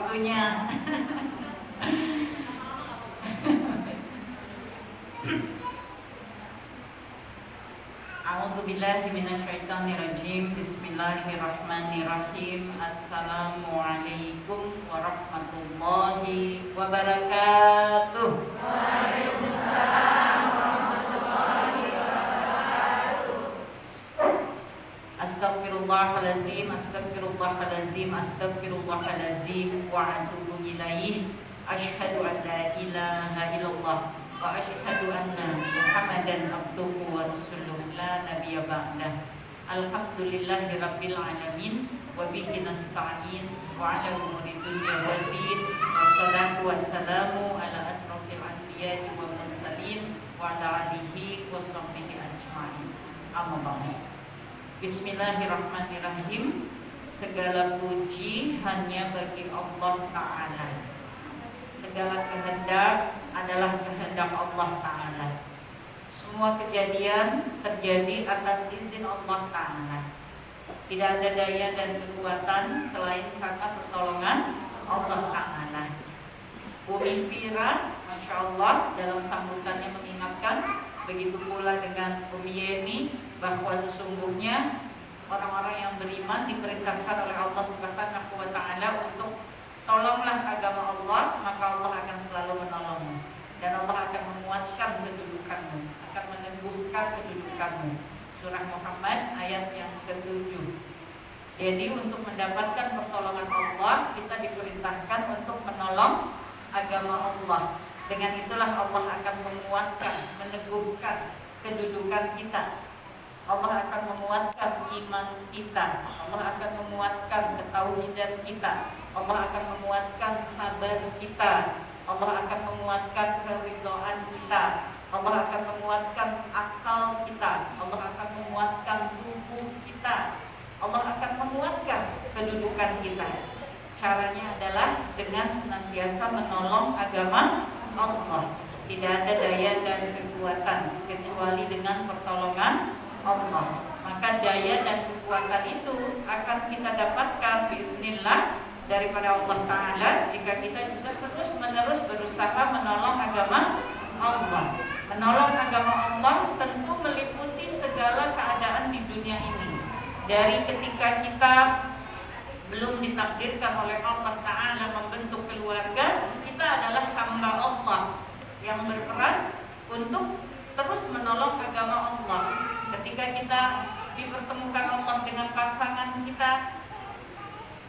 waktunya. A'udzubillahi minasyaitonirrajim. Bismillahirrahmanirrahim. Assalamualaikum warahmatullahi wabarakatuh. Waalaikumsalam warahmatullahi wabarakatuh. Astagfirullahaladzim, astagfirullahaladzim, astagfirullahaladzim, wa atubu ilaih. Asyhadu an la ilaha illallah wa asyhadu anna Muhammadan abduhu wa rasuluh la nabiyya ba'dah. Alhamdulillahi rabbil alamin wa bihi nasta'in wa ala umuri dunya waddin. Wassalatu wassalamu ala asrofil anbiya'i wa mursalin wa ala alihi wa sahbihi ajma'in. Amma ba'du. Bismillahirrahmanirrahim. Segala puji hanya bagi Allah Ta'ala. Segala kehendak adalah kehendak Allah Ta'ala. Semua kejadian terjadi atas izin Allah Ta'ala. Tidak ada daya dan kekuatan selain karena pertolongan Allah Ta'ala. Bumi Fira, Masya Allah, dalam sambutannya mengingatkan, begitu pula dengan Bumi Yeni, bahwa sesungguhnya orang-orang yang beriman diperintahkan oleh Allah Subhanahu wa Ta'ala untuk tolonglah agama Allah, maka Allah akan selalu menolongmu dan Allah akan menguatkan kedudukanmu, akan meneguhkan kedudukanmu. Surah Muhammad ayat yang ke-7. Jadi untuk mendapatkan pertolongan Allah, kita diperintahkan untuk menolong agama Allah. Dengan itulah Allah akan menguatkan, meneguhkan kedudukan kita. Allah akan menguatkan iman kita. Allah akan menguatkan ketauhidan kita. Allah akan menguatkan sabar kita. Allah akan menguatkan keridhaan kita. Allah akan menguatkan akal kita. Allah akan menguatkan tubuh kita. Allah akan menguatkan kedudukan kita. Caranya adalah dengan senantiasa menolong agama Allah. Tidak ada daya dan kekuatan kecuali dengan pertolongan Allah. Maka daya dan kekuatan itu akan kita dapatkan biiznillah daripada Allah Ta'ala jika kita juga terus menerus berusaha menolong agama Allah. Menolong agama Allah tentu meliputi segala keadaan di dunia ini. Dari ketika kita belum ditakdirkan oleh Allah Ta'ala membentuk keluarga, kita adalah hamba Allah yang berperan untuk terus menolong agama Allah. Ketika kita dipertemukan Allah dengan pasangan kita,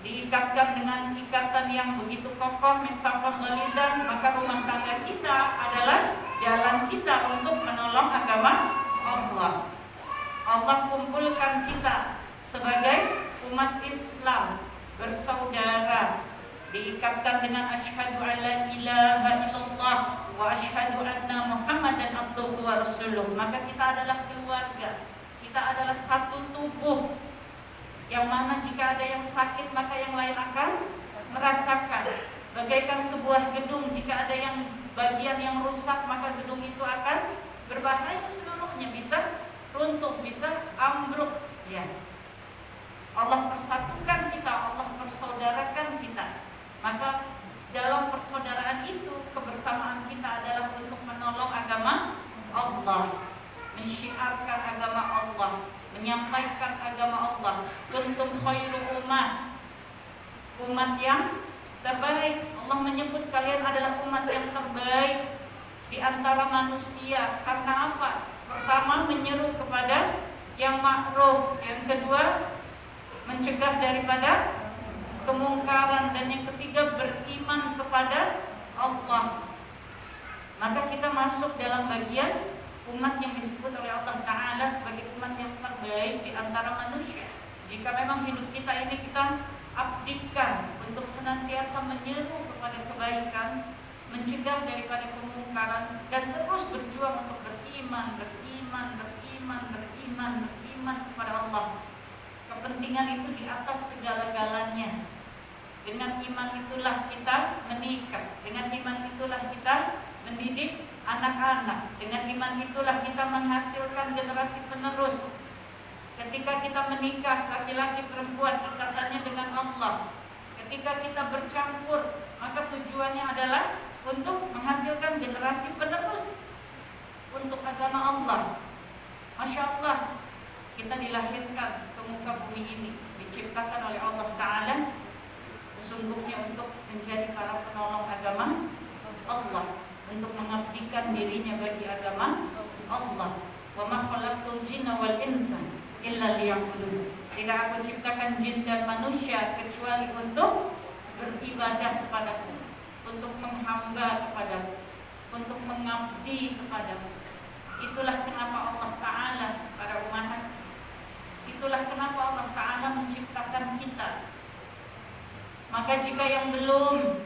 diikatkan dengan ikatan yang begitu kokoh, mitsaqan ghalizan, maka rumah tangga kita adalah jalan kita untuk menolong agama Allah. Allah kumpulkan kita sebagai umat Islam bersaudara, diikatkan dengan asyhadu alla ilaha illallah wa asyhadu anna Muhammadan abduhu wa rasuluh. Maka kita adalah keluarga. Kita adalah satu tubuh, yang mana jika ada yang sakit maka yang lain akan merasakan. Bagaikan sebuah gedung, jika ada yang bagian yang rusak maka gedung itu akan berbahaya seluruhnya, bisa runtuh, bisa ambruk. Ya, Allah persatukan kita, Allah persaudarakan kita. Maka dalam persaudaraan itu kebersamaan kita adalah untuk menolong agama Allah, mensyiarkan agama Allah, menyampaikan agama Allah. Kuntum khairu umat yang terbaik. Allah menyebut kalian adalah umat yang terbaik di antara manusia. Karena apa? Pertama, menyeru kepada yang ma'ruf, yang kedua mencegah daripada kemungkaran, dan yang ketiga beriman kepada Allah. Maka kita masuk dalam bagian umat yang disebut oleh Allah Ta'ala sebagai umat yang terbaik di antara manusia. Jika memang hidup kita ini kita abdikan untuk senantiasa menyeru kepada kebaikan, mencegah daripada kemungkaran, dan terus berjuang untuk beriman kepada Allah. Kepentingan itu di atas segala-galanya. Dengan iman itulah kita menikah, dengan iman itulah kita mendidik anak-anak, dengan iman itulah kita menghasilkan generasi penerus. Ketika kita menikah, laki-laki perempuan ikatannya dengan Allah. Ketika kita bercampur, maka tujuannya adalah untuk menghasilkan generasi penerus untuk agama Allah. Masya Allah, kita dilahirkan ke muka bumi ini, diciptakan oleh Allah Ta'ala sesungguhnya untuk menjadi para penolong agama Allah, untuk mengabdikan dirinya bagi agama Allah. Wa ma khalaqtul jinna wal insa illa liya'budun. Tidak aku ciptakan jin dan manusia kecuali untuk beribadah kepadaku, untuk menghamba kepadaku, untuk mengabdi kepadaku. Itulah kenapa Allah Ta'ala, para umat, itulah kenapa Allah Ta'ala menciptakan kita. Maka jika yang belum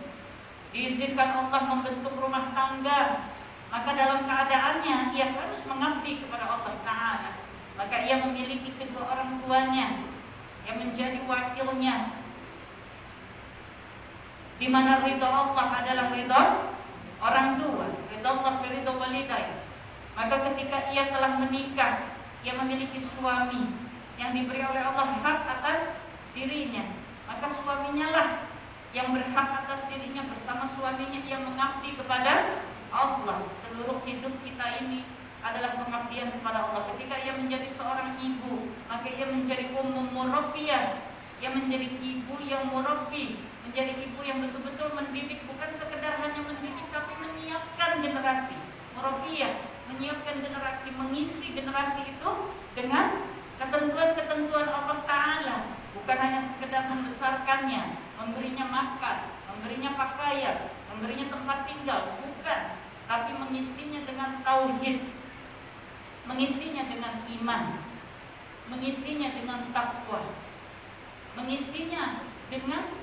diizinkan Allah membentuk rumah tangga, maka dalam keadaannya ia harus mengabdi kepada Allah Ta'ala. Maka ia memiliki kedua orang tuanya yang menjadi wakilnya, di mana ridha Allah adalah ridha orang tua, ridha Allah ridha walidain. Maka ketika ia telah menikah, ia memiliki suami yang diberi oleh Allah hak atas dirinya, maka suaminya lah yang berhak atas dirinya. Bersama suaminya ia mengabdi kepada Allah. Seluruh hidup kita ini adalah pengabdian kepada Allah. Ketika ia menjadi seorang ibu, maka ia menjadi murabbiyah. Ia menjadi ibu yang murabbi, menjadi ibu yang betul-betul mendidik, bukan sekedar hanya mendidik, tapi menyiapkan generasi. Murabbiyah, menyiapkan generasi, mengisi generasi itu dengan ketentuan-ketentuan Allah Ta'ala. Bukan hanya sekedar membesarkannya, memberinya makan, memberinya pakaian, memberinya tempat tinggal, bukan, tapi mengisinya dengan tauhid, mengisinya dengan iman, mengisinya dengan takwa, mengisinya dengan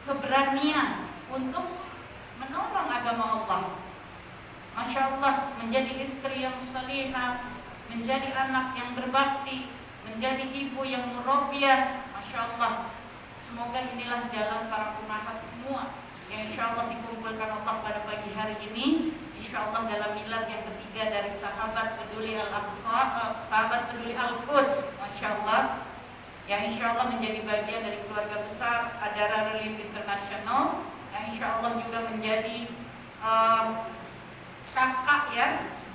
keberanian untuk menolong agama Allah. Masya Allah, menjadi istri yang salihah, menjadi anak yang berbakti, menjadi ibu yang murabbiyah. Masya Allah, semoga inilah jalan para umat semua yang insya Allah dikumpulkan Allah pada pagi hari ini. Insya Allah dalam milad yang ketiga dari sahabat peduli Al-Aqsa, sahabat peduli Al-Quds. Masya Allah, yang insya Allah menjadi bagian dari keluarga besar Adara Relief International, yang insya Allah juga menjadi kakak ya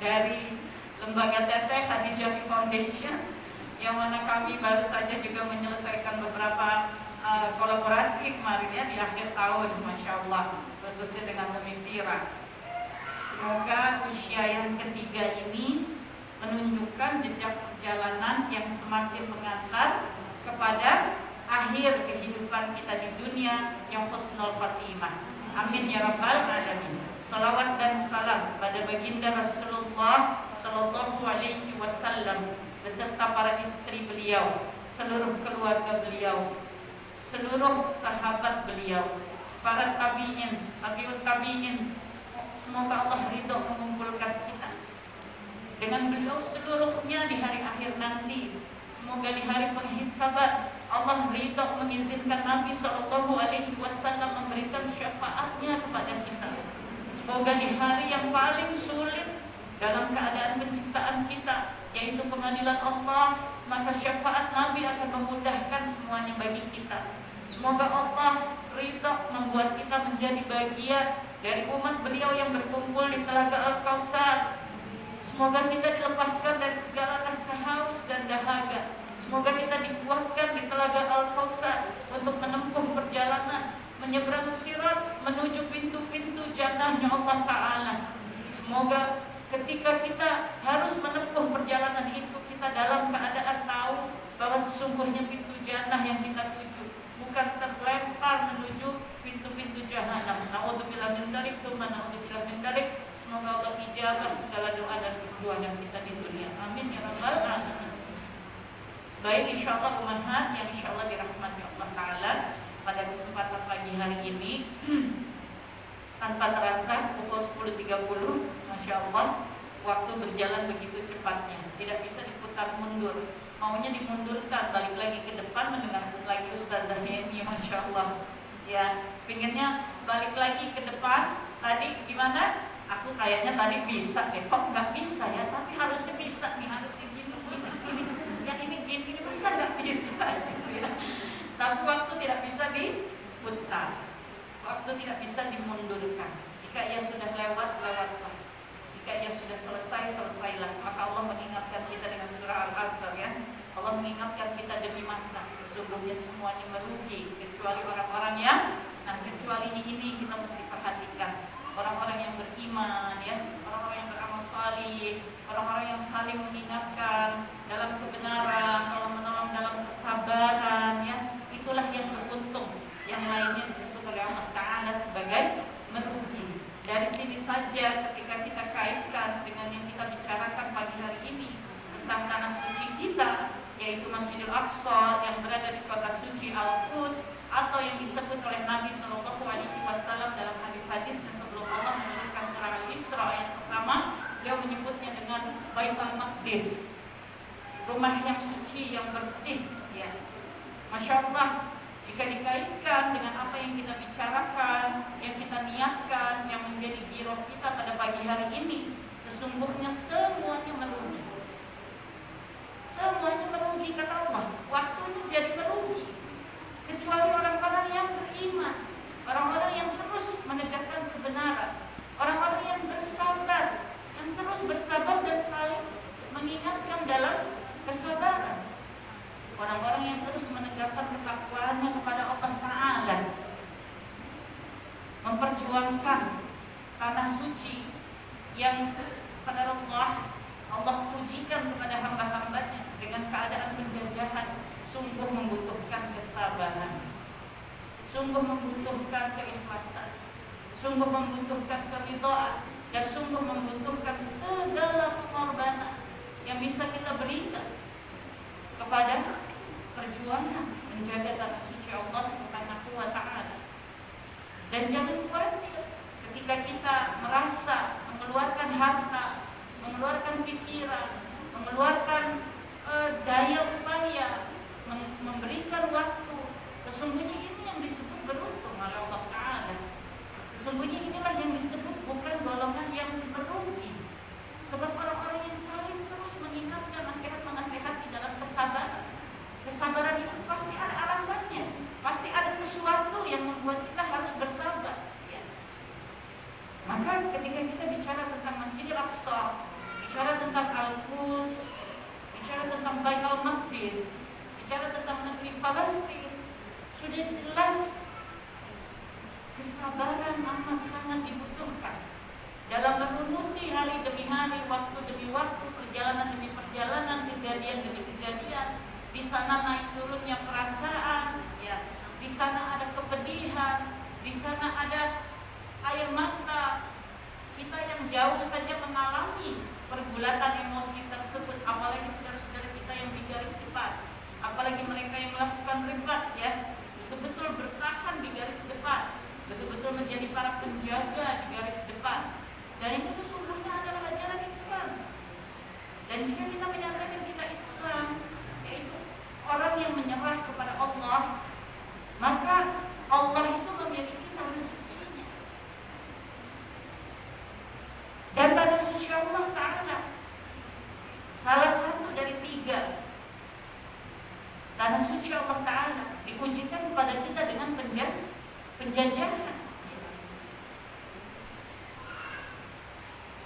dari lembaga Teteh Khadijah Foundation, yang mana kami baru saja juga menyelesaikan beberapa kolaborasi kemarin ya di akhir tahun, Masya Allah, khususnya dengan Umi Fira. Semoga usia yang ketiga ini menunjukkan jejak perjalanan yang semakin mengantar kepada akhir kehidupan kita di dunia yang husnul khatimah. Amin ya rabbal alamin. Salawat dan salam pada baginda Rasulullah Sallallahu Alaihi Wasallam beserta para istri beliau, seluruh keluarga beliau, seluruh sahabat beliau, para tabi'in, tabi'ut tabi'in. Semoga Allah ridho mengumpulkan kita dengan beliau seluruhnya di hari akhir nanti. Semoga di hari penghisaban Allah ridho mengizinkan Nabi Sallallahu Alaihi Wasallam memberikan syafaatnya kepada kita. Semoga di hari yang paling sulit dalam keadaan penciptaan kita, yaitu pengadilan Allah, maka syafaat Nabi akan memudahkan semuanya bagi kita. Semoga Allah ridho membuat kita menjadi bagian dari umat beliau yang berkumpul di Telaga Al-Kautsar. Semoga kita dilepaskan dari segala rasa haus dan dahaga. Semoga kita dikuatkan di Telaga Al-Kautsar untuk menempuh perjalanan menyeberang sirat menuju pintu-pintu jannahnya Allah Ta'ala. Semoga ketika kita harus menempuh perjalanan itu, kita dalam keadaan tahu bahwa sesungguhnya pintu jannah yang kita tuju, bukan terlempar menuju pintu-pintu jahanam. Na'udzubillah min dzalik, tsumma na'udzubillah min dzalik. Semoga Allah ijabah segala doa dan perjuangan kita di dunia. Amin ya rabbal alamin. Baik, insyaallah umat yang insyaallah dirahmati Allah Ta'ala, pada kesempatan pagi hari ini tanpa terasa pukul 10.30, Masya Allah, waktu berjalan begitu cepatnya, tidak bisa diputar mundur. Maunya dimundurkan, balik lagi ke depan mendengar lagi Ustazah Yeni, Masya Allah. Ya, pinginnya balik lagi ke depan. Tadi gimana? Aku kayaknya tadi bisa deh, kok nggak bisa ya? Tapi harusnya bisa nih, harusnya gini, yang ini gini, masa nggak bisa gitu ya? Tapi waktu tidak bisa putar. Waktu tidak bisa dimundurkan. Jika ia sudah lewat, lewatlah. Jika ia sudah selesai, selesailah. Maka Allah mengingatkan kita dengan surah Al-Asr ya. Allah mengingatkan kita demi masa. Sesungguhnya semuanya merugi kecuali orang-orang yang kecuali ini kita mesti perhatikan. Orang-orang yang beriman ya, orang-orang yang beramal salih, orang-orang yang saling mengingatkan dalam kebenaran, tolong-menolong dalam kesabaran ya. Itulah yang beruntung. Yang lainnya disebut oleh Allah Ta'ala sebagai merugi. Dari sini saja ketika kita kaitkan dengan yang kita bicarakan pagi hari ini tentang tanah suci kita, yaitu Masjidil Aqsa yang berada di kota suci Al-Quds, atau yang disebut oleh Nabi SAW dalam hadis-hadisnya sebelum Allah menurunkan surah Al-Isra ayat pertama, beliau menyebutnya dengan Baitul Maqdis, rumah yang suci, yang bersih ya. Masya Allah, jika dikaitkan dengan apa yang kita bicarakan, yang kita niatkan, yang menjadi giroh kita pada pagi hari ini, sesungguhnya semuanya merugi. Semuanya merugi kata Allah. Waktunya jadi merugi. Kecuali orang-orang yang beriman, orang-orang yang terus menegakkan kebenaran, orang-orang yang bersabar, yang terus bersabar dan saling mengingatkan dalam kesabaran. Orang-orang yang terus menegakkan ketakwaannya kepada Allah Ta'ala, memperjuangkan tanah suci yang kepada Allah pujikan kepada hamba-hambanya dengan keadaan penjajahan, sungguh membutuhkan kesabaran, sungguh membutuhkan keikhlasan, sungguh membutuhkan keridhaan, dan sungguh membutuhkan segala pengorbanan yang bisa kita berikan kepada perjuangan menjaga tanah suci Allah Subhanahu wa Ta'ala. Dan jangan khawatir ketika kita merasa mengeluarkan harta, mengeluarkan pikiran, mengeluarkan daya upaya, memberikan waktu. Sesungguhnya ini yang disebut beruntung oleh Allah Ta'ala. Sesungguhnya inilah yang disebut bukan golongan yang merugi. Sebab orang-orang yang saling terus mengingatkan, nasihat-menasihati dalam kesabaran. Kesabaran itu pasti ada alasannya, pasti ada sesuatu yang membuat kita harus bersabar ya. Maka ketika kita bicara tentang Masjidil Aqsa, bicara tentang Al-Quds, bicara tentang Baitul Maqdis, bicara tentang negeri Palestina, sudah jelas kesabaran amat sangat dibutuhkan dalam merunuti hari demi hari, waktu demi waktu, perjalanan demi perjalanan, kejadian demi kejadian. Di sana naik turunnya perasaan, ya. Di sana ada kepedihan, di sana ada air mata. Kita yang jauh saja mengalami pergulatan emosi tersebut, apalagi saudara-saudara kita yang di garis depan, apalagi mereka yang melakukan ribat, ya, betul-betul bertahan di garis depan, betul-betul menjadi para penjaga di garis depan. Dan itu sesungguhnya adalah ajaran Islam. Dan jika kita menyatakan kita Islam, yaitu orang yang menyerah kepada Allah, maka Allah itu memiliki tanah sucinya. Dan tanah suci Allah Ta'ala salah satu dari 3 tanah suci Allah Ta'ala diujikan kepada kita dengan penjajahan,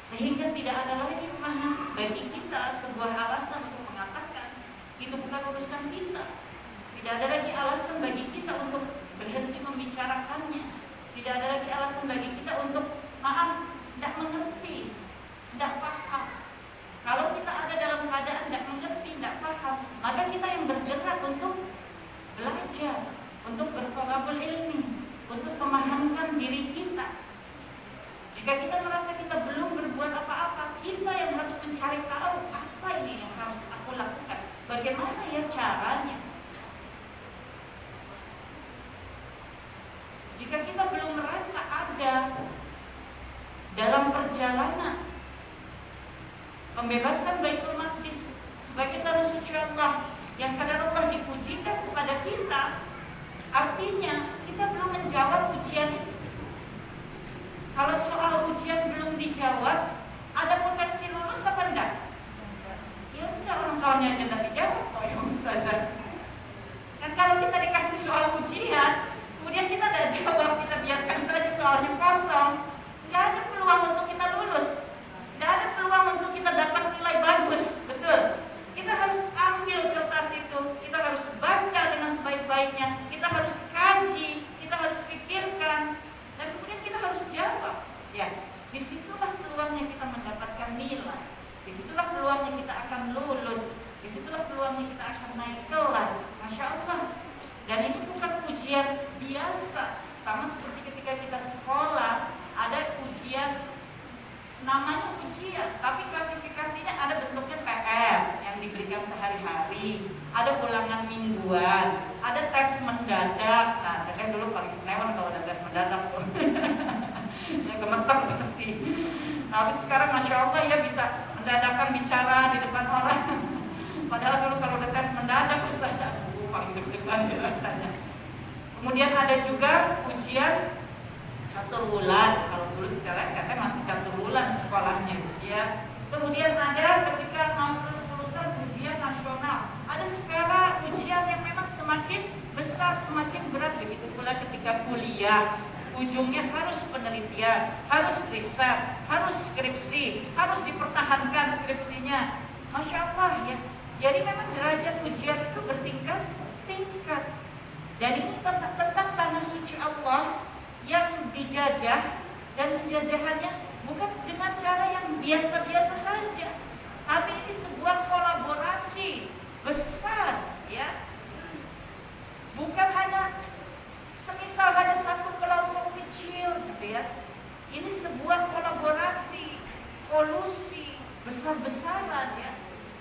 sehingga tidak ada lagi bagi kita sebuah alasan untuk mengatakan itu bukan urusan kita. Tidak ada lagi alasan bagi kita untuk berhenti membicarakannya. Tidak ada lagi alasan bagi kita untuk tidak mengerti, tidak paham. Kalau kita ada dalam keadaan tidak mengerti, tidak paham, maka kita yang bergerak untuk belajar, untuk bertolabul ilmi, untuk memahamkan diri kita. Jika kita merasa kita belum berbuat apa-apa, kita yang harus mencari tahu apa ini yang harus aku lakukan, bagaimana ya caranya. Jika kita belum merasa ada dalam perjalanan pembebasan Baitul Maqdis sebagai tanah suci Allah yang kadang Allah dipujikan kepada kita, artinya kita belum menjawab ujian itu. Kalau soal ujian belum dijawab, ada potensi lulus apa enggak? Ya enggak, orang soalnya aja tidak dijawab kok ya Ustazah. Dan kalau kita dikasih soal ujian, kemudian kita disitulah peluangnya kita akan lulus, disitulah peluangnya kita akan naik kelas. Masya Allah. Dan ini bukan ujian biasa, sama seperti ketika kita sekolah ada ujian, namanya ujian, tapi klasifikasinya ada bentuknya PR yang diberikan sehari-hari, ada ulangan mingguan, ada tes mendadak. Nah, kan dulu paling senewan kalau ada tes mendadak tuh. Ya gemeter pasti. Tapi sekarang Masya Allah ya bisa mendadakan bicara di depan orang. Padahal dulu kalau ada tes mendadak Ustaz, paling deg-degan rasanya. Kemudian ada juga ujian catur bulan. Kalau dulu sekarang katanya masih catur bulan sekolahnya, ya. Kemudian ada ketika mau lulusan ujian nasional. Ada skala ujian yang memang semakin besar, semakin berat. Begitu pula ketika kuliah, ujungnya harus penelitian, harus riset, harus skripsi, harus dipertahankan skripsinya. Masya Allah ya. Jadi memang derajat ujian itu bertingkat-tingkat. Dan ini tentang tanah suci Allah yang dijajah, dan penjajahannya bukan dengan cara yang biasa-biasa saja, tapi ini sebuah kolaborasi besar, ya. Bukan hanya semisal hanya satu kelompok kecil, gitu ya. Ini sebuah kolaborasi, kolusi besar-besaran, ya,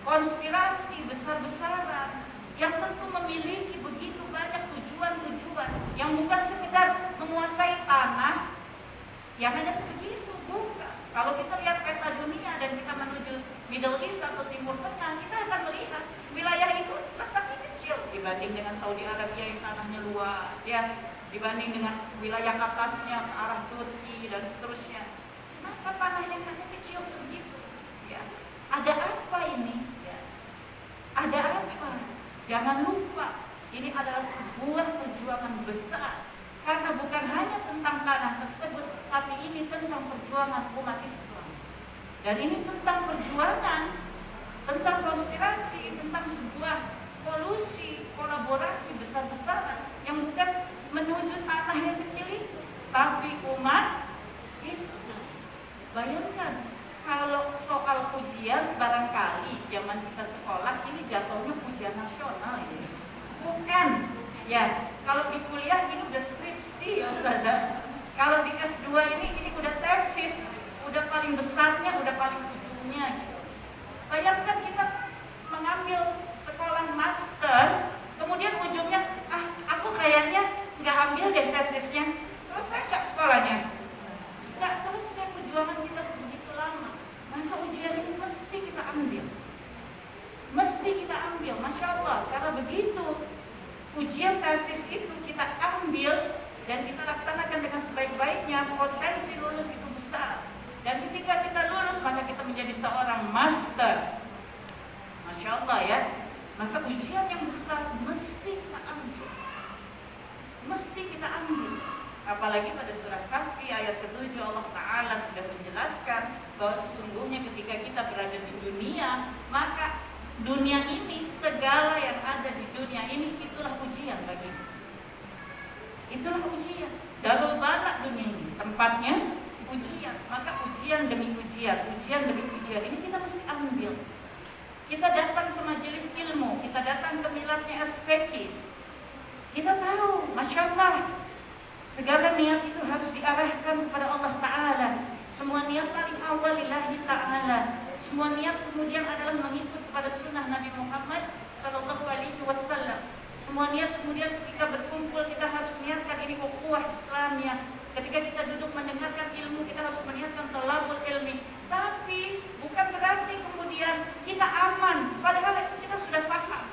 konspirasi besar-besaran yang tentu memiliki begitu banyak tujuan-tujuan yang bukan sekedar menguasai tanah yang hanya sebegitu, bukan. Kalau kita lihat peta dunia dan kita menuju Middle East atau Timur Tengah, kita akan melihat wilayah itu letaknya kecil dibanding dengan Saudi Arabia yang tanahnya luas, ya, dibanding dengan wilayah atasnya ke arah Turki dan seterusnya. Kenapa tanahnya hanya kecil sebegitu? Ya, ada apa ini? Ya. Ada apa? Jangan lupa, ini adalah sebuah perjuangan besar. Karena bukan hanya tentang tanah tersebut, tapi ini tentang perjuangan umat Islam. Dan ini tentang perjuangan, tentang konspirasi, tentang sebuah kolusi, kolaborasi besar-besaran yang bukan menuju tanah yang kecil itu, tapi umat Islam. Bayangkan, kalau soal ujian barangkali zaman kita sekolah ini jatuhnya ujian nasional, ya. Bukan, ya. Kalau di kuliah ini udah skripsi, ya Ustazah. Kalau di S2 ini udah tesis, udah paling besarnya, udah paling ujungnya, gitu. Bayangkan kita mengambil sekolah master, kemudian ujungnya, aku kayaknya nggak ambil deh tesisnya. Selesai nggak sekolahnya? Nggak selesai perjuangan kita sebegitu lama. Maka ujian ini mesti kita ambil. Mesti kita ambil, Masya Allah. Karena begitu ujian tesis itu kita ambil dan kita laksanakan dengan sebaik-baiknya, potensi lulus itu besar. Dan ketika kita lulus, maka kita menjadi seorang master. Masya Allah ya. Maka ujian yang besar mesti kita ambil. Mesti kita ambil. Apalagi pada surah Kahfi ayat ke-7 Allah Ta'ala sudah menjelaskan bahwa sesungguhnya ketika kita berada di dunia, maka dunia ini, segala yang ada di dunia ini, itulah ujian bagi kita. Itulah ujian. Darul balak dunia ini, tempatnya ujian. Maka ujian demi ujian, ujian demi ujian ini kita mesti ambil. Kita datang ke majelis ilmu, kita datang ke miladnya SPK. Kita tahu, Masya Allah, segala niat itu harus diarahkan kepada Allah Ta'ala. Semua niat paling awal lillahi ta'ala. Semua niat kemudian adalah mengikut kepada sunnah Nabi Muhammad Sallallahu Alaihi Wasallam. Semua niat kemudian ketika berkumpul kita harus niatkan ini ukhuwah Islamiyah. Ketika kita duduk mendengarkan ilmu kita harus meniatkan thalabul ilmi. Tapi bukan berarti kemudian kita aman, padahal kita sudah paham.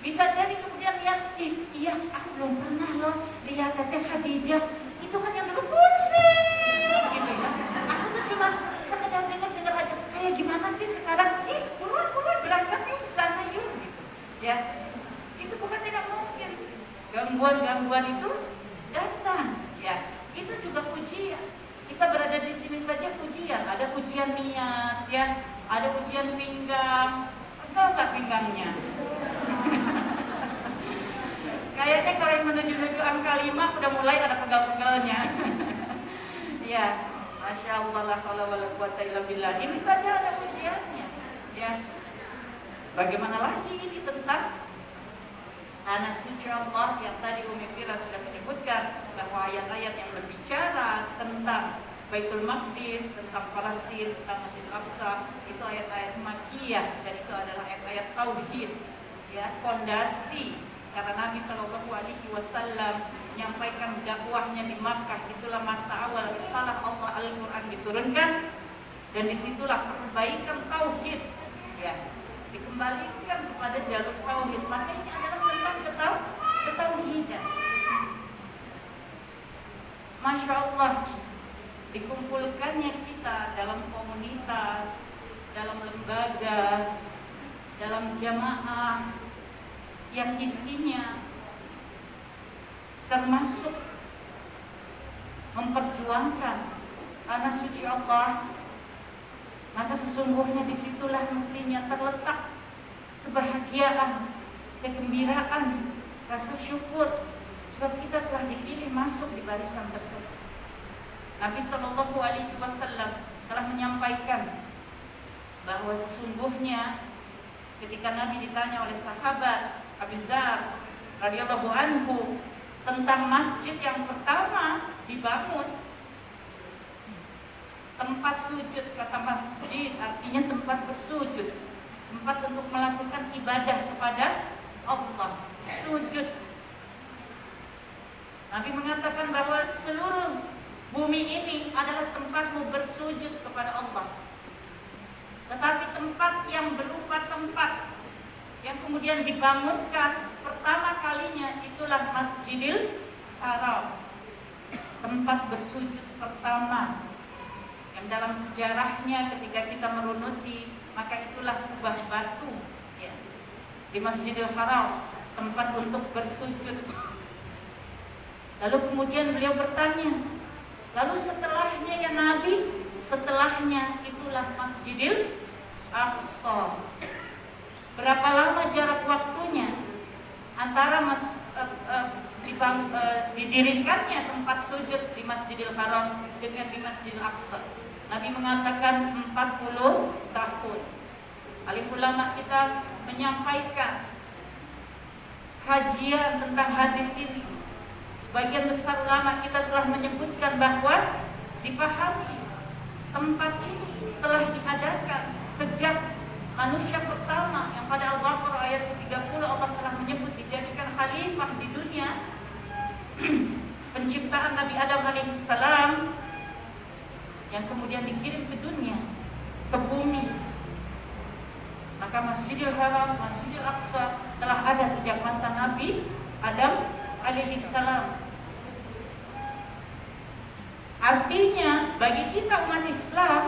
Bisa jadi kemudian lihat, iya aku belum pernah loh lihat Teh Khadijah. Itu kan yang dulu pusing gitu ya. Aku tuh cuma sekedar dengar aja, kayak gimana sih sekarang? Buruan berangkat yuk sana yuk gitu. Ya, itu bukan tidak mungkin. Gangguan-gangguan itu datang. Ya, itu juga ujian. Kita berada di sini saja ujian. Ada ujian niat, ya. Ada ujian pinggang. Atau nggak pinggangnya? Kayaknya kalau yang menuju angka 5 udah mulai ada pegal-pegalnya. Ya, Masya Allah la haula wala quwata illa billah. Ini saja ada ujiannya. Ya, bagaimana lagi ini tentang tanah suci Allah yang tadi Umi Fira sudah menyebutkan bahwa ayat-ayat yang berbicara tentang Baitul Maqdis, tentang Palestina, tentang Masjid Aqsa, itu ayat-ayat Makkiyah dan itu adalah ayat-ayat tauhid, ya, fondasi. Karena Nabi Shallallahu Alaihi Wasallam menyampaikan dakwahnya di Makkah, itulah masa awal risalah Allah Al-Quran diturunkan, dan disitulah perbaikan tauhid, ya, dikembalikan kepada jalur tauhid. Maka ini adalah tentang ketauhidan. Masya Allah, dikumpulkannya kita dalam komunitas, dalam lembaga, dalam jamaah yang isinya termasuk memperjuangkan tanah suci Allah, maka sesungguhnya disitulah mestinya terletak kebahagiaan, kegembiraan, rasa syukur, sebab kita telah dipilih masuk di barisan tersebut. Nabi Shallallahu Alaihi Wasallam telah menyampaikan bahwa sesungguhnya ketika Nabi ditanya oleh sahabat Abu Dzar radhiyallahu anhu tentang masjid yang pertama dibangun, tempat sujud, kata masjid artinya tempat bersujud, tempat untuk melakukan ibadah kepada Allah, sujud. Nabi mengatakan bahwa seluruh bumi ini adalah tempatmu bersujud kepada Allah. Tetapi tempat yang berupa tempat yang kemudian dibangunkan pertama kalinya itulah Masjidil Haram, tempat bersujud pertama yang dalam sejarahnya ketika kita merunuti, maka itulah kubah batu, ya, di Masjidil Haram, tempat untuk bersujud. Lalu kemudian beliau bertanya, lalu setelahnya ya Nabi, setelahnya itulah Masjidil Aqsa. Berapa lama jarak waktunya antara didirikannya tempat sujud di Masjidil Haram dengan di Masjidil Aqsa? Nabi mengatakan 40 tahun. Alim ulama kita menyampaikan kajian tentang hadis ini. Sebagian besar ulama kita telah menyebutkan bahwa dipahami tempat ini telah diadakan sejak manusia pertama yang pada Al-Baqarah ayat 30 Allah telah menyebut dijadikan khalifah di dunia. Penciptaan Nabi Adam alaihissalam yang kemudian dikirim ke dunia, ke bumi. Maka Masjidil Haram, Masjidil Aqsa telah ada sejak masa Nabi Adam alaihissalam. Artinya bagi kita umat Islam,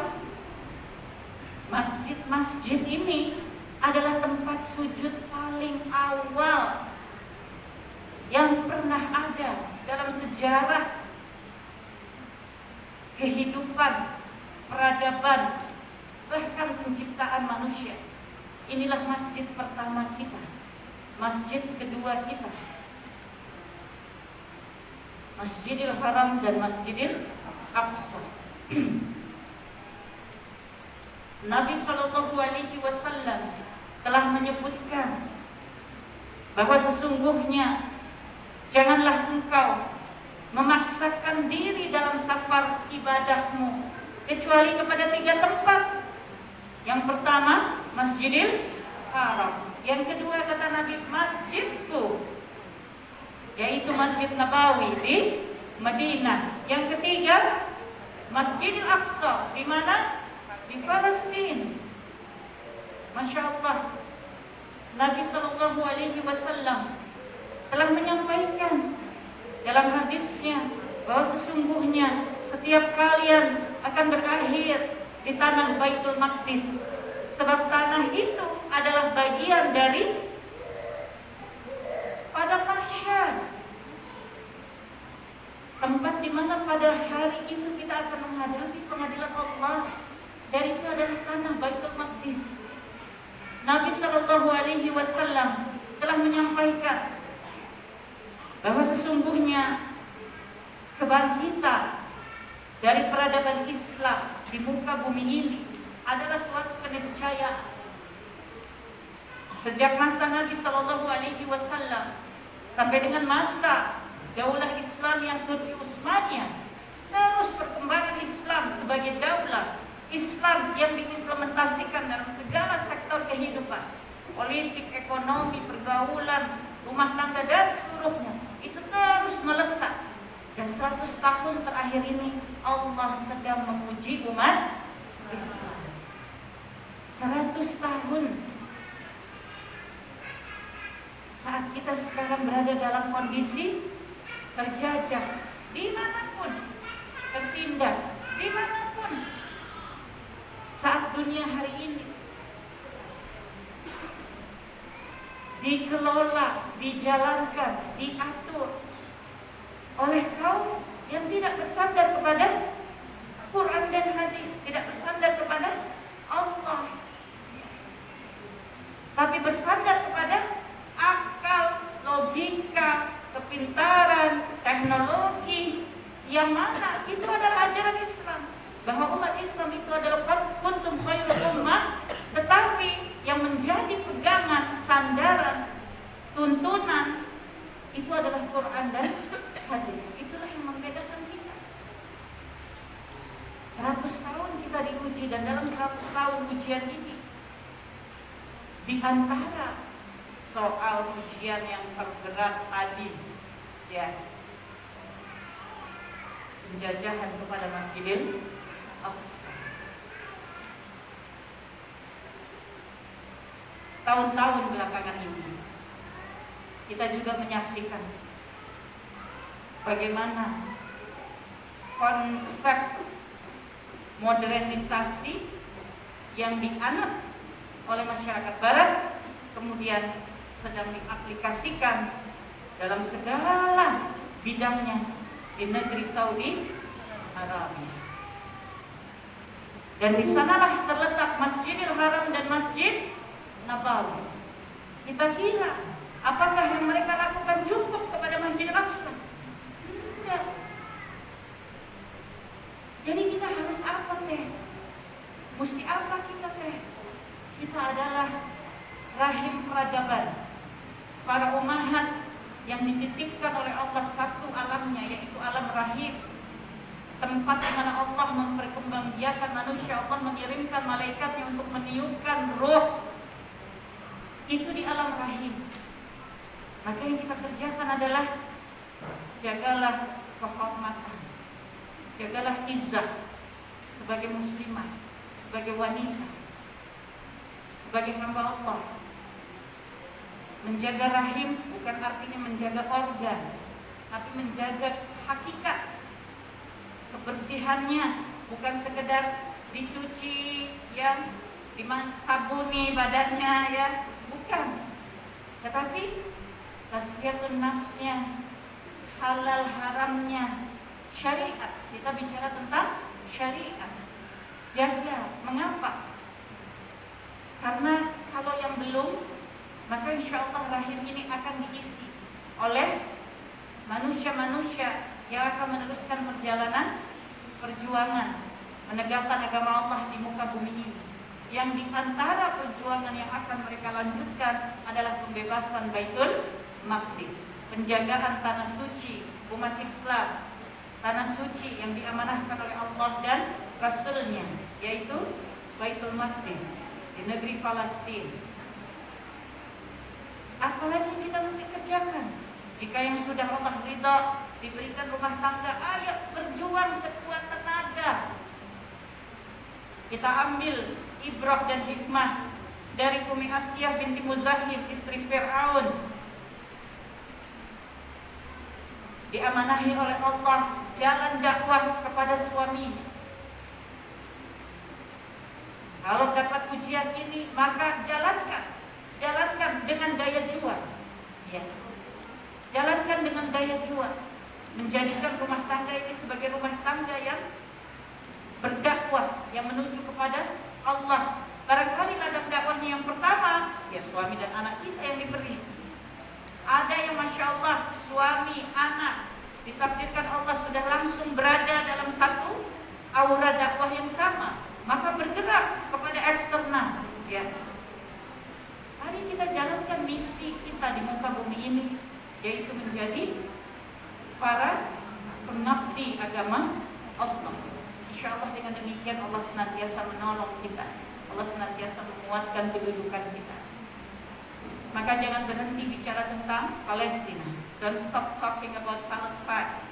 masjid-masjid ini adalah tempat sujud paling awal yang pernah ada dalam sejarah kehidupan, peradaban, bahkan penciptaan manusia. Inilah masjid pertama kita, masjid kedua kita, Masjidil Haram dan Masjidil Aqsa. Nabi Shallallahu Alaihi Wasallam telah menyebutkan bahwa sesungguhnya janganlah engkau memaksakan diri dalam safar ibadahmu kecuali kepada 3 tempat. Yang pertama Masjidil Haram, yang kedua kata Nabi masjidku, yaitu Masjid Nabawi di Madinah, yang ketiga Masjidil Aqsa di mana? Di Palestina. Masya Allah, Nabi Shallallahu Alaihi Wasallam telah menyampaikan dalam hadisnya bahwa sesungguhnya setiap kalian akan berakhir di tanah Baitul Maqdis, sebab tanah itu adalah bagian dari pada mahsyar, tempat di mana pada hari itu kita akan menghadapi pengadilan Allah. Dari itu adalah tanah Baitul Maqdis. Nabi Shallallahu Alaihi Wasallam telah menyampaikan bahwa sesungguhnya kebangkitan dari peradaban Islam di muka bumi ini adalah suatu keniscayaan. Sejak masa Nabi Shallallahu Alaihi Wasallam sampai dengan masa Daulah Islam yang Turki Utsmaniyah, terus perkembangan Islam sebagai daulah Islam yang diimplementasikan dalam segala sektor kehidupan, politik, ekonomi, pergaulan, rumah tangga dan seluruhnya, itu terus melesat. Dan 100 tahun terakhir ini Allah sedang menguji umat Islam. 100 tahun saat kita sekarang berada dalam kondisi terjajah dimanapun, tertindas dimanapun. Saat dunia hari ini dikelola, dijalankan, diatur oleh kaum yang tidak bersandar kepada Quran dan hadis, tidak bersandar kepada Allah, tapi bersandar kepada akal, logika, kepintaran, teknologi, yang mana itu adalah ajaran Islam, bahwa umat Islam itu adalah kuntum khairul ummah, tetapi yang menjadi pegangan, sandaran, tuntunan itu adalah Quran dan hadis. Itulah yang membedakan kita. 100 tahun kita diuji, dan dalam 100 tahun ujian ini, di antara soal ujian yang terberat tadi, ya, penjajahan kepada Masjidil Aqsa. Tahun-tahun belakangan ini kita juga menyaksikan bagaimana konsep modernisasi yang dianut oleh masyarakat Barat kemudian sedang diaplikasikan dalam segala bidangnya di negeri Saudi Arabia. Dan di sanalah terletak Masjidil Haram dan Masjid Nabawi. Kita kira apakah yang mereka lakukan cukup kepada Masjidil Aqsa? Tidak. Jadi kita harus apa teh? Mesti apa kita teh? Kita adalah rahim peradaban, para ummahat yang dititipkan oleh Allah satu alamnya, yaitu alam rahim, tempat di mana Allah memperkembangbiakan manusia. Allah mengirimkan malaikatnya untuk meniupkan roh itu di alam rahim. Maka yang kita kerjakan adalah jagalah kehormatan, jagalah izzah sebagai muslimah, sebagai wanita, sebagai hamba Allah. Menjaga rahim bukan artinya menjaga organ, tapi menjaga hakikat kebersihannya, bukan sekedar dicuci, ya, disabuni badannya, ya, bukan. Tetapi tazkiyatun nafsnya, halal haramnya, syariat. Kita bicara tentang syariat. Jaga. Mengapa? Karena kalau yang belum, maka insya Allah rahim ini akan diisi oleh manusia-manusia yang akan meneruskan perjuangan menegakkan agama Allah di muka bumi ini. Yang di antara perjuangan yang akan mereka lanjutkan adalah pembebasan Baitul Maqdis, penjagaan tanah suci umat Islam, tanah suci yang diamanahkan oleh Allah dan Rasulnya, yaitu Baitul Maqdis di negeri Palestina. Apalagi kita mesti kerjakan? Jika yang sudah Allah ridha diberikan rumah tangga, ayo berjuang sekuat tenaga. Kita ambil ibrah dan hikmah dari Ummi Asiyah binti Muzahim, istri Fir'aun. Diamanahi oleh Allah jalan dakwah kepada suaminya. Kalau dapat ujian ini, maka jalankan dengan daya juang, ya. Jalankan dengan daya juang, menjadikan rumah tangga ini sebagai rumah tangga yang berdakwah, yang menuju kepada Allah. Barangkali ladang dakwahnya yang pertama, ya suami dan anak kita yang diberi. Ada yang Masya Allah, suami, anak, ditakdirkan Allah sudah langsung berada dalam satu aura dakwah yang sama, maka bergerak kepada eksternal, ya. Mari kita Insya Allah dengan demikian Allah senantiasa menolong kita, Allah senantiasa menguatkan kedudukan kita. Maka jangan berhenti bicara tentang Palestina. Don't stop talking about Palestine.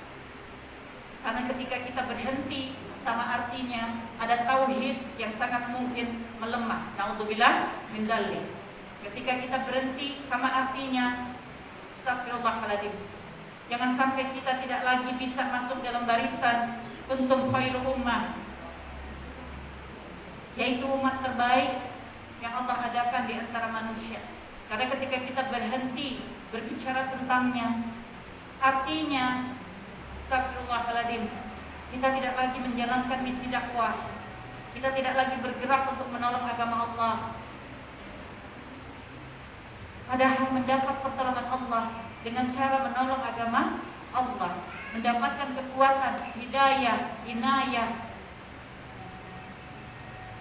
Karena ketika kita berhenti, sama artinya ada tauhid yang sangat mungkin melemah. Naudzubillah min dzalik. Ketika kita berhenti, sama artinya astagfirullahaladzim. Jangan sampai kita tidak lagi bisa masuk dalam barisan kuntum khairul ummah, yaitu umat terbaik yang Allah adakan di antara manusia. Karena ketika kita berhenti berbicara tentangnya, artinya astagfirullahaladzim, kita tidak lagi menjalankan misi dakwah, kita tidak lagi bergerak untuk menolong agama Allah. Padahal mendapat pertolongan Allah dengan cara menolong agama Allah, mendapatkan kekuatan, hidayah, inayah,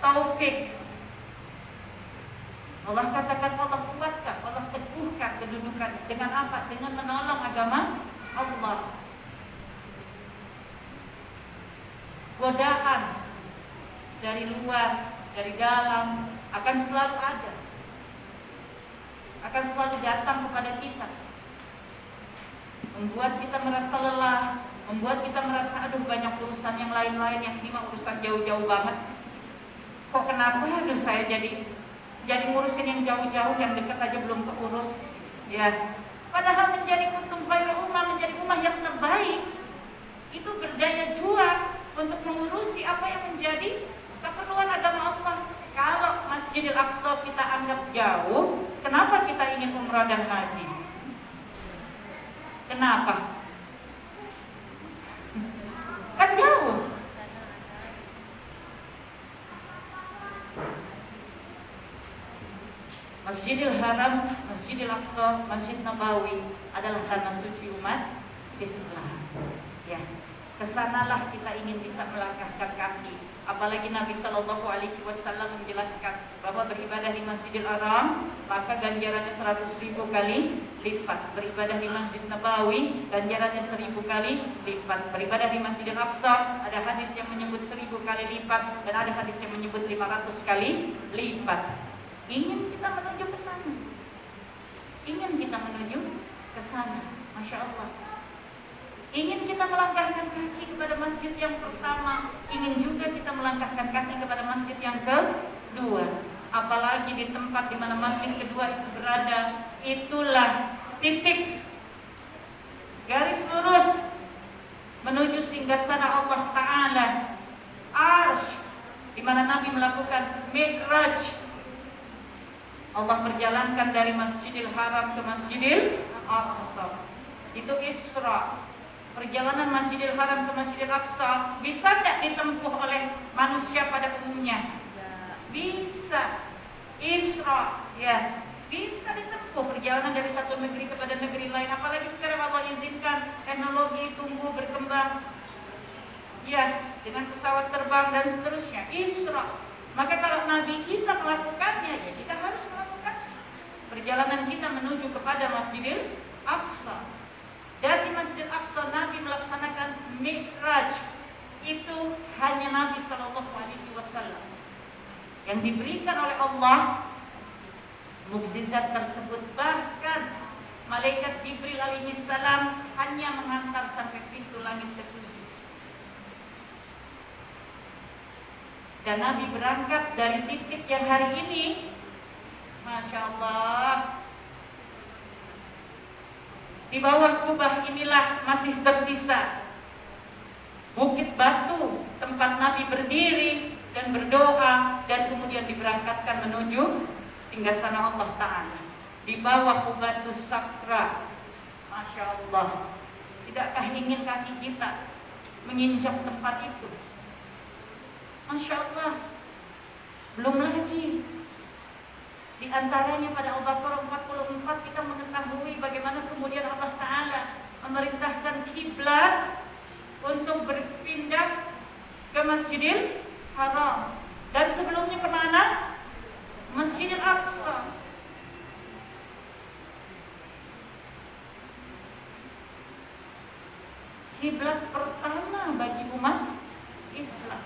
taufik. Allah katakan Allah kuatkan, Allah teguhkan kedudukan dengan apa? Dengan menolong agama Allah. Godaan dari luar, dari dalam akan selalu ada, akan selalu datang kepada kita, membuat kita merasa lelah, membuat kita merasa aduh banyak urusan yang lain-lain, yang ini mah urusan jauh-jauh banget. Kok kenapa aduh saya jadi ngurusin yang jauh-jauh, yang dekat aja belum keurus. Ya, padahal menjadi kuntum khairul ummah, menjadi ummah yang terbaik, itu berdaya juang untuk mengurusi apa yang menjadi keperluan agama Allah. Kalau Masjidil Aqsa kita anggap jauh, kenapa kita ingin umrah dan haji? Kenapa? Kan jauh. Masjidil Haram, Masjidil Aqsa, Masjid Nabawi adalah tanah suci umat Islam. Ya, kesanalah kita ingin bisa melangkahkan kaki. Apalagi Nabi Shallallahu Alaihi Wasallam menjelaskan bahwa beribadah di Masjidil Haram maka ganjarannya 100.000 kali lipat. Beribadah di Masjid Nabawi ganjarannya 1000 kali lipat. Beribadah di Masjidil Aqsa ada hadis yang menyebut 1000 kali lipat dan ada hadis yang menyebut 500 kali lipat. Ingin kita menuju ke sana, ingin kita menuju ke sana, Masya Allah. Ingin kita melangkahkan kaki kepada masjid yang pertama, ingin juga kita melangkahkan kaki kepada masjid yang kedua. Apalagi di tempat di mana masjid kedua itu berada, itulah titik garis lurus menuju singgasana Allah Ta'ala, Arsh, di mana Nabi melakukan Mi'raj. Allah perjalankan dari Masjidil Haram ke Masjidil Aqsa. Itu Isra. Perjalanan Masjidil Haram ke Masjidil Aqsa bisa tidak ditempuh oleh manusia pada umumnya? Bisa. Isra, ya, bisa ditempuh perjalanan dari satu negeri kepada negeri lain. Apalagi sekarang Allah izinkan teknologi tumbuh berkembang, ya, dengan pesawat terbang dan seterusnya. Isra. Maka kalau Nabi kita melakukannya, ya kita harus melakukan perjalanan kita menuju kepada Masjidil Aqsa. Dan di Masjidil Aqsa Nabi melaksanakan Mi'raj. Itu hanya Nabi Shallallahu Alaihi Wasallam yang diberikan oleh Allah mukjizat tersebut. Bahkan malaikat Jibril alaihi salam hanya mengantar sampai pintu langit ke-7. Dan Nabi berangkat dari titik yang hari ini, Masya Allah, di bawah kubah inilah masih tersisa bukit batu tempat Nabi berdiri dan berdoa, dan kemudian diberangkatkan menuju singgasana Allah Ta'ala. Di bawah Qubatus Sakra, Masya Allah. Tidakkah ingin kaki kita menginjak tempat itu? Masya Allah. Belum lagi di antaranya pada Al-Baqarah 44 kita mengetahui bagaimana kemudian Allah Ta'ala memerintahkan kiblat untuk berpindah ke Masjidil Haram. Dan sebelumnya kemana? Masjidil Aqsa. Kiblat pertama bagi umat Islam.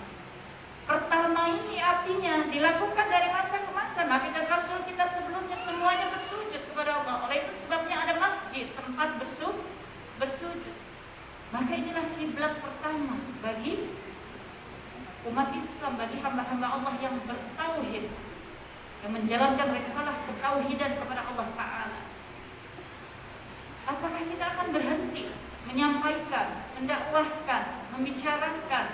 artinya dilakukan dari masa ke masa. Nabi dan Rasul kita sebelumnya semuanya bersujud kepada Allah. Oleh itu sebabnya ada masjid, tempat bersujud. Maka inilah kiblat pertama bagi umat Islam, bagi hamba-hamba Allah yang bertauhid, yang menjalankan risalah ketauhidan kepada Allah Ta'ala. Apakah kita akan berhenti menyampaikan, mendakwahkan, membicarakan,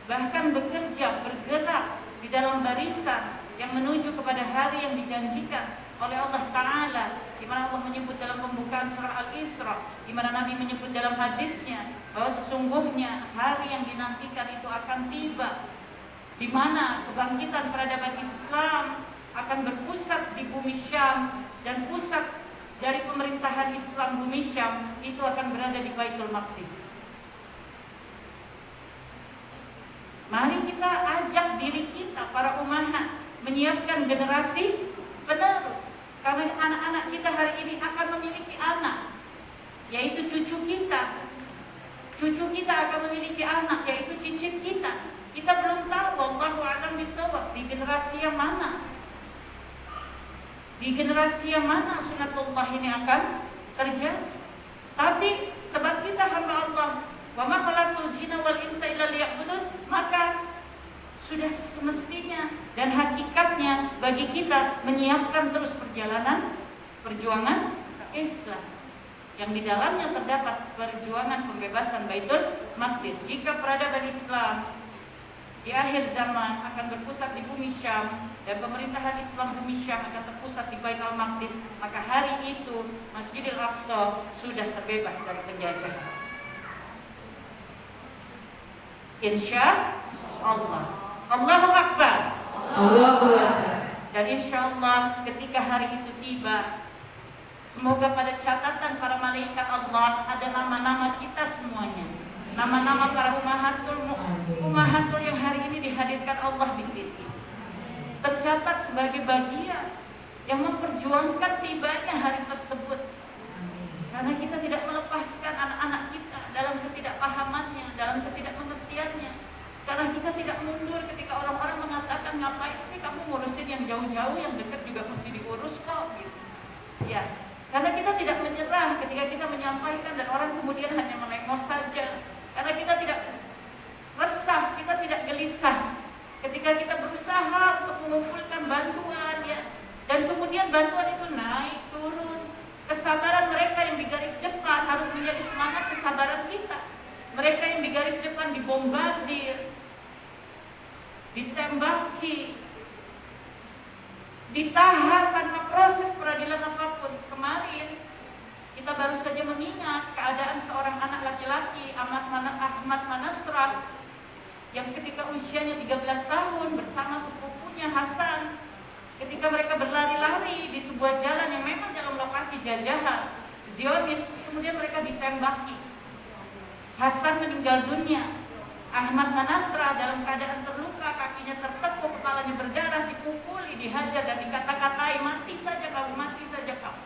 bahkan bekerja, bergerak di dalam barisan yang menuju kepada hari yang dijanjikan oleh Allah Ta'ala, di mana Allah menyebut dalam pembukaan surah Al-Isra, di mana Nabi menyebut dalam hadisnya bahwa sesungguhnya hari yang dinantikan itu akan tiba, di mana kebangkitan peradaban Islam akan berpusat di bumi Syam, dan pusat dari pemerintahan Islam bumi Syam itu akan berada di Baitul Maqdis. Mari kita ajak diri kita, para ummahat, menyiapkan generasi penerus. Karena anak-anak kita hari ini akan memiliki anak, yaitu cucu kita. Cucu kita akan memiliki anak, yaitu cicit kita. Kita belum tahu, wallahu a'lam bishawab, di generasi yang mana. Di generasi yang mana sunatullah ini akan terjadi. Tapi sebab kita hamba Allah, wa ma khalaqtul jinna wal insa illa liya'budun, maka sudah semestinya dan hakikatnya bagi kita menyiapkan terus perjuangan Islam yang di dalamnya terdapat perjuangan pembebasan Baitul Maqdis. Jika peradaban Islam di akhir zaman akan berpusat di bumi Syam dan pemerintahan Islam bumi Syam akan terpusat di Baitul Maqdis, maka hari itu Masjidil Aqsa sudah terbebas dari penjajahan. Insya Allah. Allahu Akbar. Allahu Akbar. Dan insya Allah ketika hari itu tiba, semoga pada catatan para malaikat Allah ada nama-nama kita semuanya, nama-nama para ummahatul yang hari ini dihadirkan Allah di sini, tercatat sebagai bagian yang memperjuangkan tibanya hari tersebut. Karena kita tidak melepaskan anak-anak kita dalam ketidakpahamannya, dalam ketidakmengertiannya. Karena kita tidak mundur ketika orang-orang mengatakan, ngapain sih kamu ngurusin yang jauh-jauh, yang dekat juga mesti diurus kok gitu. Ya, karena kita tidak menyerah ketika kita menyampaikan dan orang kemudian hanya melengos saja. Karena kita tidak resah, kita tidak gelisah ketika kita berusaha untuk mengumpulkan bantuan, ya. Dan kemudian bantuan itu naik turun. Kesabaran mereka yang di garis depan harus menjadi semangat kesabaran kita. Mereka yang di garis depan dibombardir, ditembaki, ditahan tanpa proses peradilan apapun. Kemarin kita baru saja mengingat keadaan seorang anak laki-laki, Ahmad Manasrah, yang ketika usianya 13 tahun bersama sepupunya Hasan, ketika mereka berlari-lari di sebuah jalan yang memang dalam lokasi jajahan Zionis, kemudian mereka ditembaki. Hasan meninggal dunia. Ahmad Manasrah dalam keadaan terluka, kakinya tertekuk, kepalanya berdarah, dipukuli, dihajar dan dikata-katai, mati saja kamu, mati saja kamu.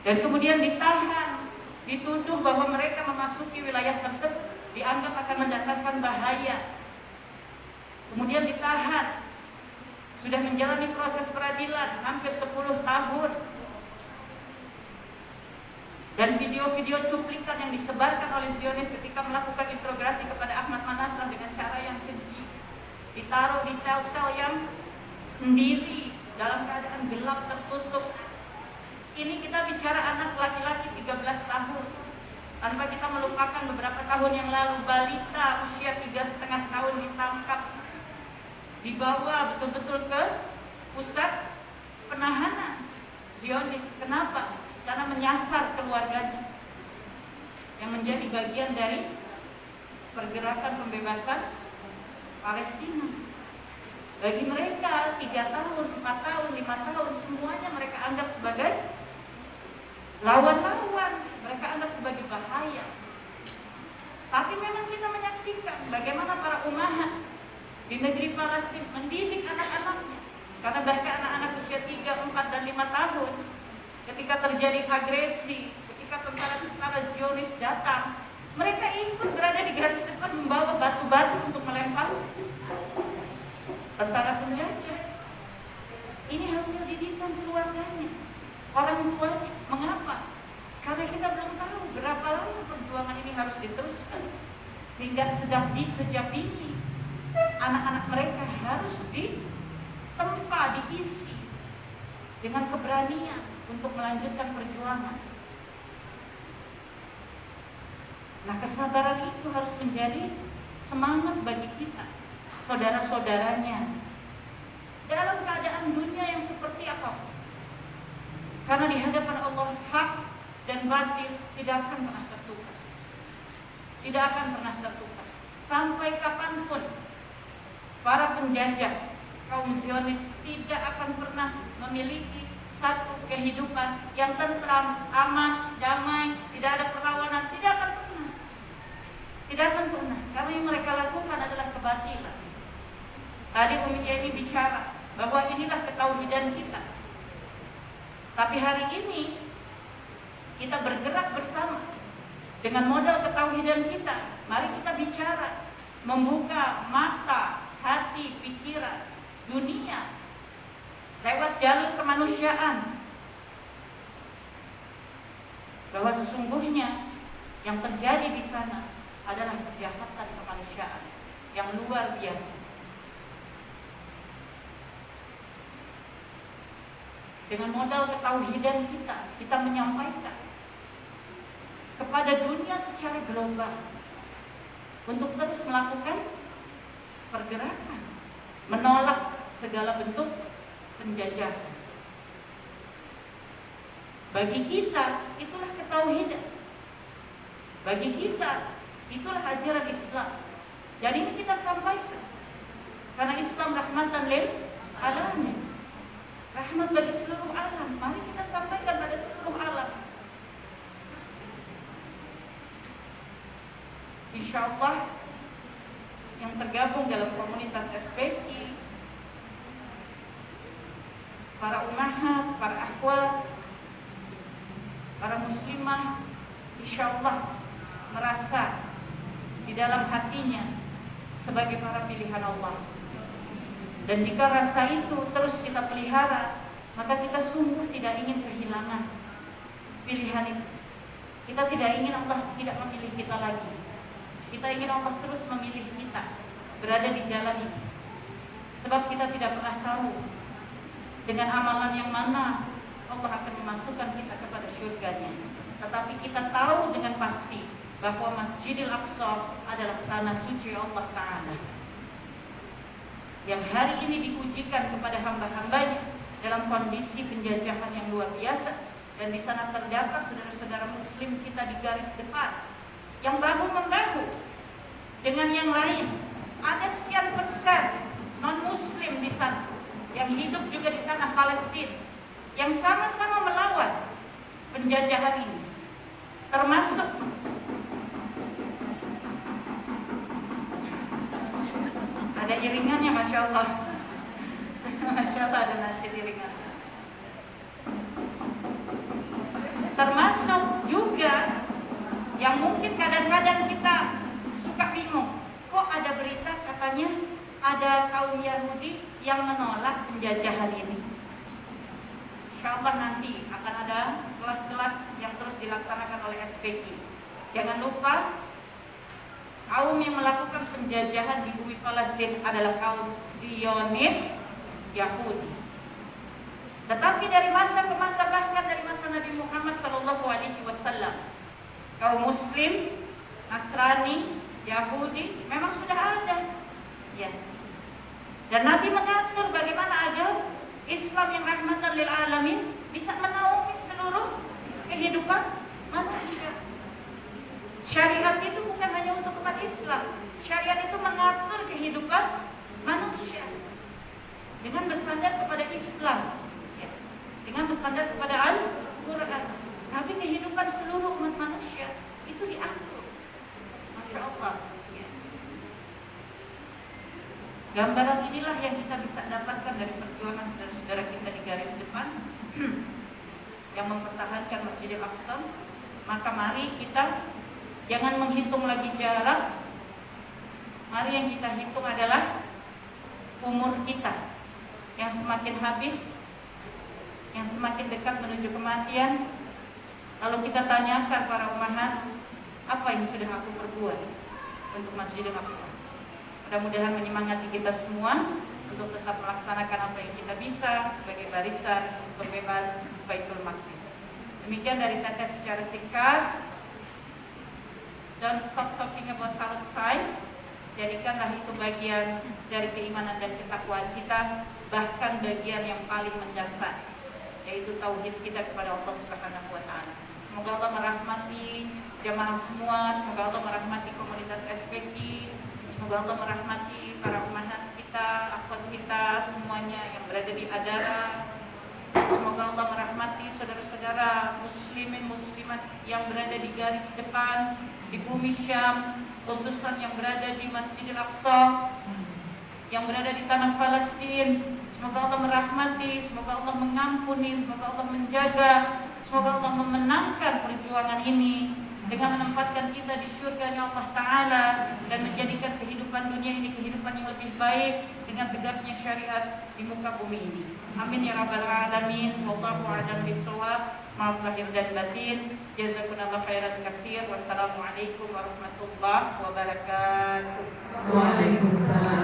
Dan kemudian ditahan, dituduh bahwa mereka memasuki wilayah tersebut, dianggap akan mendatangkan bahaya. Kemudian ditahan, sudah menjalani proses peradilan hampir 10 tahun. Dan video-video cuplikan yang disebarkan oleh Zionis ketika melakukan interogasi kepada Ahmad Manasrah dengan cara yang keji, ditaruh di sel-sel yang sendiri dalam keadaan gelap tertutup. Ini kita bicara anak laki-laki 13 tahun, tanpa kita melupakan beberapa tahun yang lalu balita usia 3,5 tahun ditangkap, dibawa betul-betul ke pusat penahanan Zionis. Kenapa? Karena menyasar keluarganya yang menjadi bagian dari pergerakan pembebasan Palestina. Bagi mereka 3 tahun, 4 tahun, 5 tahun, semuanya mereka anggap sebagai lawan-lawan, mereka anggap sebagai bahaya. Tapi memang kita menyaksikan bagaimana para ummahat di negeri Palestina mendidik anak-anaknya. Karena bahkan anak-anak usia 3, 4, dan 5 tahun ketika terjadi agresi, ketika tentara Zionis datang, mereka ikut berada di garis depan membawa batu-batu untuk melempar tentara penjajah. Ini hasil didikan keluarganya, orang tuanya. Mengapa? Karena kita belum tahu berapa lama perjuangan ini harus diteruskan. Sehingga sejak dini anak-anak mereka harus ditempa, diisi dengan keberanian untuk melanjutkan perjuangan. Nah, kesabaran itu harus menjadi semangat bagi kita, saudara-saudaranya, dalam keadaan dunia yang seperti apa. Karena di hadapan Allah hak dan batil tidak akan pernah tertukar. Tidak akan pernah tertukar. Sampai kapanpun para penjajah kaum Zionis tidak akan pernah memiliki satu kehidupan yang tentram, aman, damai, tidak ada perlawanan, tidak akan pernah. Tidak akan pernah. Karena yang mereka lakukan adalah kebatilan. Tadi Umi Yeni bicara bahwa inilah ketauhidan kita. Tapi hari ini kita bergerak bersama dengan modal ketauhidan kita. Mari kita bicara, membuka mata, hati, pikiran, dunia lewat jalur kemanusiaan, bahwa sesungguhnya yang terjadi di sana adalah kejahatan kemanusiaan yang luar biasa. Dengan modal ketauhidan kita menyampaikan kepada dunia secara global untuk terus melakukan pergerakan, menolak segala bentuk penjajahan. Bagi kita itulah ketauhidan. Bagi kita itulah ajaran Islam. Dan ini kita sampaikan karena Islam rahmatan lil alamin, rahmat bagi seluruh alam. Mari kita sampaikan pada seluruh alam. Insya Allah yang tergabung dalam komunitas SPK, para ummahat, para akhwat, para muslimah, insya Allah merasa di dalam hatinya sebagai para pilihan Allah. Dan jika rasa itu terus kita pelihara, maka kita sungguh tidak ingin kehilangan pilihan itu. Kita tidak ingin Allah tidak memilih kita lagi. Kita ingin Allah terus memilih kita berada di jalan ini. Sebab kita tidak pernah tahu dengan amalan yang mana Allah akan memasukkan kita kepada surganya. Tetapi kita tahu dengan pasti bahwa Masjidil Aqsa adalah tanah suci Allah Ta'ala, yang hari ini diujikan kepada hamba-hambanya dalam kondisi penjajahan yang luar biasa. Dan di sana terdapat saudara-saudara muslim kita di garis depan yang bahu-membahu dengan yang lain. Ada sekian persen non-muslim di sana yang hidup juga di tanah Palestina, yang sama-sama melawan penjajahan ini. Termasuk ada iringannya, Masya Allah. Masya Allah, ada nasi iringan. Termasuk juga yang mungkin kadang-kadang kita suka bingung, kok ada berita katanya ada kaum Yahudi yang menolak penjajahan ini. Insya Allah nanti akan ada kelas-kelas yang terus dilaksanakan oleh SPK. Jangan lupa, kaum yang melakukan penjajahan di bumi Palestina adalah kaum Zionis Yahudi. Tetapi dari masa ke masa, bahkan dari masa Nabi Muhammad SAW, kaum Muslim, Nasrani, Yahudi memang sudah ada, ya. Dan Nabi mengatur bagaimana agar Islam yang rahmatan lil alamin bisa menaungi seluruh kehidupan manusia. Syariat itu bukan hanya untuk umat Islam. Syariat itu mengatur kehidupan manusia dengan bersandar kepada Islam, ya, dengan bersandar kepada Al-Quran. Tapi kehidupan seluruh umat manusia itu diatur. Masya Allah, ya. Gambaran inilah yang kita bisa dapatkan dari perjuangan saudara-saudara kita di garis depan yang mempertahankan Masjidil Aqsa. Maka mari kita jangan menghitung lagi jarak. Mari yang kita hitung adalah umur kita yang semakin habis, yang semakin dekat menuju kematian. Lalu kita tanyakan para ummahat, apa yang sudah aku perbuat untuk Masjidil Aqsa? Mudah-mudahan menyemangati kita semua untuk tetap melaksanakan apa yang kita bisa sebagai barisan pembebas Baitul Maqdis. Demikian dari Teteh secara singkat. Don't stop talking about Palestine. Jadikanlah itu bagian dari keimanan dan ketakwaan kita, bahkan bagian yang paling mendasar, yaitu tauhid kita kepada Allah Subhanahu wa taala. Semoga Allah merahmati jamaah semua, semoga Allah merahmati komunitas SPK, semoga Allah merahmati para ummahat kita, akhwat kita semuanya yang berada di Adara. Semoga Allah merahmati saudara-saudara muslimin muslimat yang berada di garis depan di bumi Syam, khususnya yang berada di Masjidil Aqsa, yang berada di tanah Palestina. Semoga Allah merahmati, semoga Allah mengampuni, semoga Allah menjaga, semoga Allah memenangkan perjuangan ini dengan menempatkan kita di surganya Allah Ta'ala dan menjadikan kehidupan dunia ini kehidupan yang lebih baik dengan tegaknya syariat di muka bumi ini. Amin ya rabbal alamin. Wallahu a'lam bishawab. Maaf lahir dan batin. Jazakumullahu khairan katsir. Wassalamualaikum warahmatullahi wabarakatuh. Waalaikumsalam.